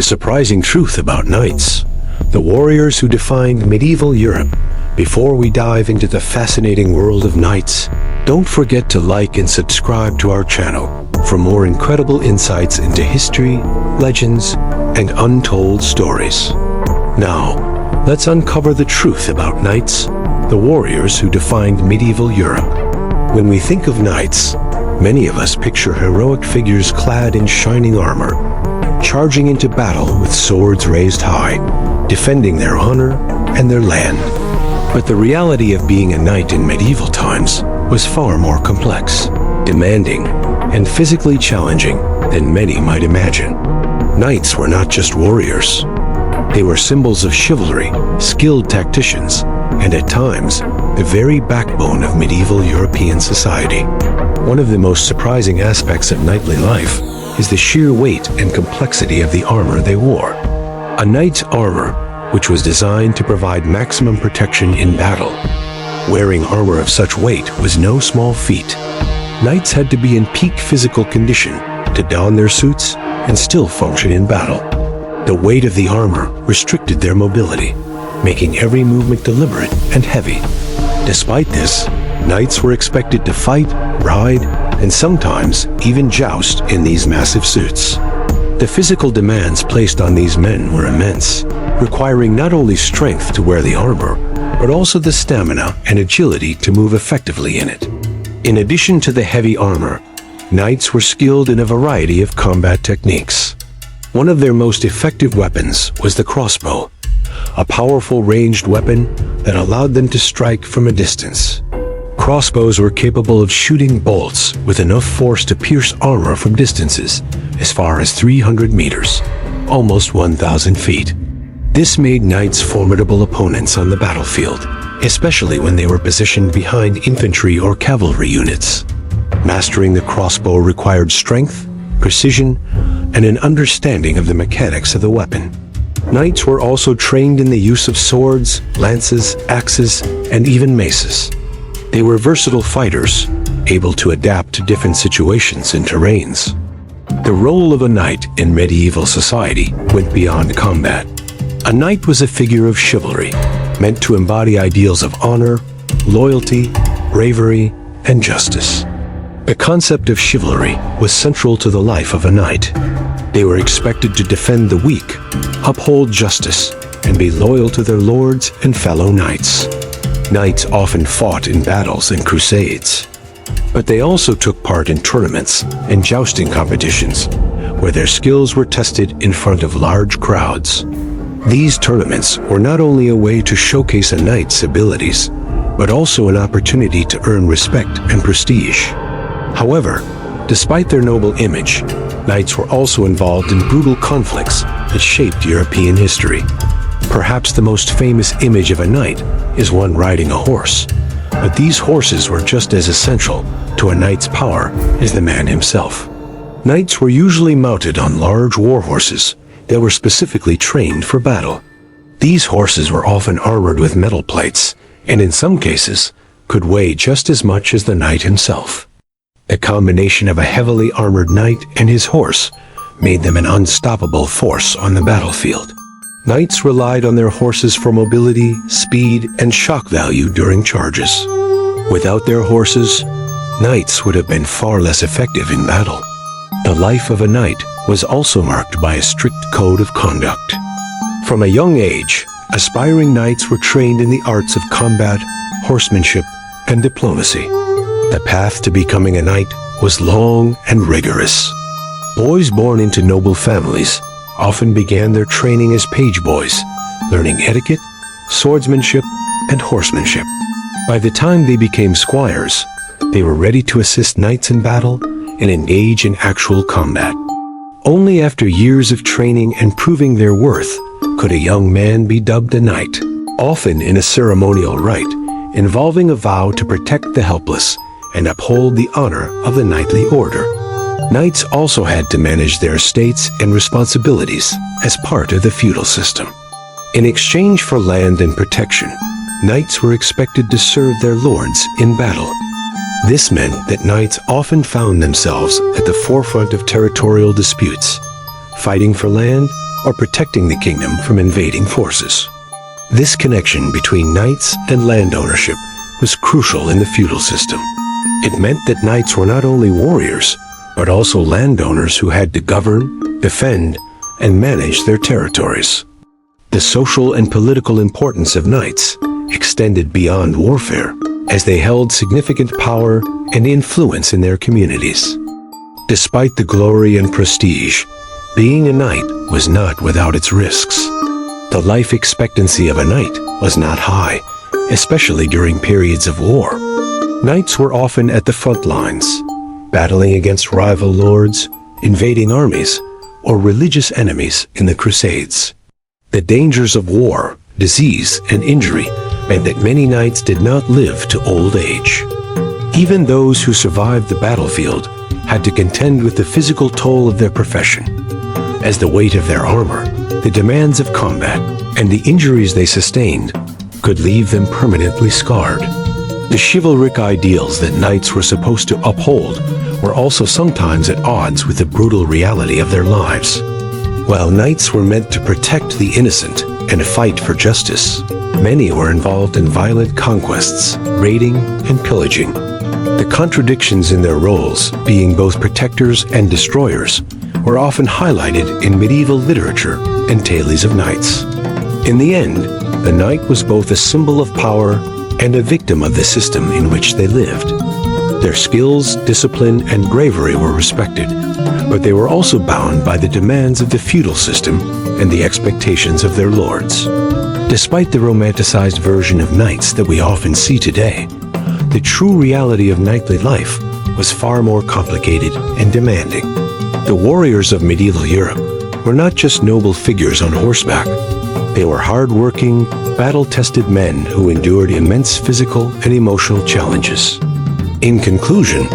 surprising truth about knights, the warriors who defined medieval Europe. Before we dive into the fascinating world of knights, don't forget to like and subscribe to our channel for more incredible insights into history, legends, and untold stories. Now, let's uncover the truth about knights, the warriors who defined medieval Europe. When we think of knights, many of us picture heroic figures clad in shining armor, charging into battle with swords raised high, defending their honor and their land. But the reality of being a knight in medieval times was far more complex, demanding, and physically challenging than many might imagine. Knights were not just warriors. They were symbols of chivalry, skilled tacticians, and at times, the very backbone of medieval European society. One of the most surprising aspects of knightly life is the sheer weight and complexity of the armor they wore. A knight's armor, which was designed to provide maximum protection in battle. Wearing armor of such weight was no small feat. Knights had to be in peak physical condition to don their suits and still function in battle. The weight of the armor restricted their mobility, making every movement deliberate and heavy. Despite this, knights were expected to fight, ride, and sometimes even joust in these massive suits. The physical demands placed on these men were immense, requiring not only strength to wear the armor, but also the stamina and agility to move effectively in it. In addition to the heavy armor, knights were skilled in a variety of combat techniques. One of their most effective weapons was the crossbow, a powerful ranged weapon that allowed them to strike from a distance. Crossbows were capable of shooting bolts with enough force to pierce armor from distances as far as 300 meters, almost 1,000 feet. This made knights formidable opponents on the battlefield, especially when they were positioned behind infantry or cavalry units. Mastering the crossbow required strength, precision, and an understanding of the mechanics of the weapon. Knights were also trained in the use of swords, lances, axes, and even maces. They were versatile fighters, able to adapt to different situations and terrains. The role of a knight in medieval society went beyond combat. A knight was a figure of chivalry, meant to embody ideals of honor, loyalty, bravery, and justice. The concept of chivalry was central to the life of a knight. They were expected to defend the weak, uphold justice, and be loyal to their lords and fellow knights. Knights often fought in battles and crusades, but they also took part in tournaments and jousting competitions, where their skills were tested in front of large crowds. These tournaments were not only a way to showcase a knight's abilities, but also an opportunity to earn respect and prestige. However, despite their noble image, knights were also involved in brutal conflicts that shaped European history. Perhaps the most famous image of a knight is one riding a horse, but these horses were just as essential to a knight's power as the man himself. Knights were usually mounted on large war horses that were specifically trained for battle. These horses were often armored with metal plates, and in some cases, could weigh just as much as the knight himself. The combination of a heavily armored knight and his horse made them an unstoppable force on the battlefield. Knights relied on their horses for mobility, speed, and shock value during charges. Without their horses, knights would have been far less effective in battle. The life of a knight was also marked by a strict code of conduct. From a young age, aspiring knights were trained in the arts of combat, horsemanship, and diplomacy. The path to becoming a knight was long and rigorous. Boys born into noble families often began their training as page boys, learning etiquette, swordsmanship, and horsemanship. By the time they became squires, they were ready to assist knights in battle and engage in actual combat. Only after years of training and proving their worth could a young man be dubbed a knight, often in a ceremonial rite involving a vow to protect the helpless and uphold the honor of the knightly order. Knights also had to manage their estates and responsibilities as part of the feudal system. In exchange for land and protection, knights were expected to serve their lords in battle. This meant that knights often found themselves at the forefront of territorial disputes, fighting for land or protecting the kingdom from invading forces. This connection between knights and land ownership was crucial in the feudal system. It meant that knights were not only warriors, but also landowners who had to govern, defend, and manage their territories. The social and political importance of knights extended beyond warfare, as they held significant power and influence in their communities. Despite the glory and prestige, being a knight was not without its risks. The life expectancy of a knight was not high, especially during periods of war. Knights were often at the front lines, battling against rival lords, invading armies, or religious enemies in the Crusades. The dangers of war, disease, and injury meant that many knights did not live to old age. Even those who survived the battlefield had to contend with the physical toll of their profession, as the weight of their armor, the demands of combat, and the injuries they sustained could leave them permanently scarred. The chivalric ideals that knights were supposed to uphold were also sometimes at odds with the brutal reality of their lives. While knights were meant to protect the innocent and fight for justice, many were involved in violent conquests, raiding, and pillaging. The contradictions in their roles, being both protectors and destroyers, were often highlighted in medieval literature and tales of knights. In the end, the knight was both a symbol of power and a victim of the system in which they lived. Their skills, discipline, and bravery were respected, but they were also bound by the demands of the feudal system and the expectations of their lords. Despite the romanticized version of knights that we often see today, the true reality of knightly life was far more complicated and demanding. The warriors of medieval Europe were not just noble figures on horseback. They were hard-working, battle-tested men who endured immense physical and emotional challenges. In conclusion,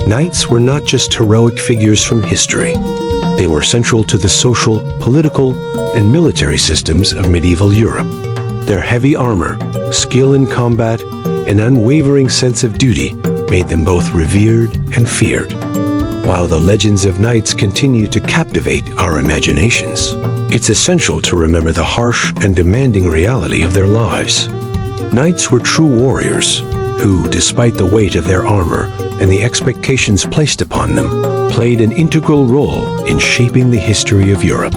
knights were not just heroic figures from history. They were central to the social, political, and military systems of medieval Europe. Their heavy armor, skill in combat, and unwavering sense of duty made them both revered and feared. While the legends of knights continue to captivate our imaginations, it's essential to remember the harsh and demanding reality of their lives. Knights were true warriors who, despite the weight of their armor and the expectations placed upon them, played an integral role in shaping the history of Europe.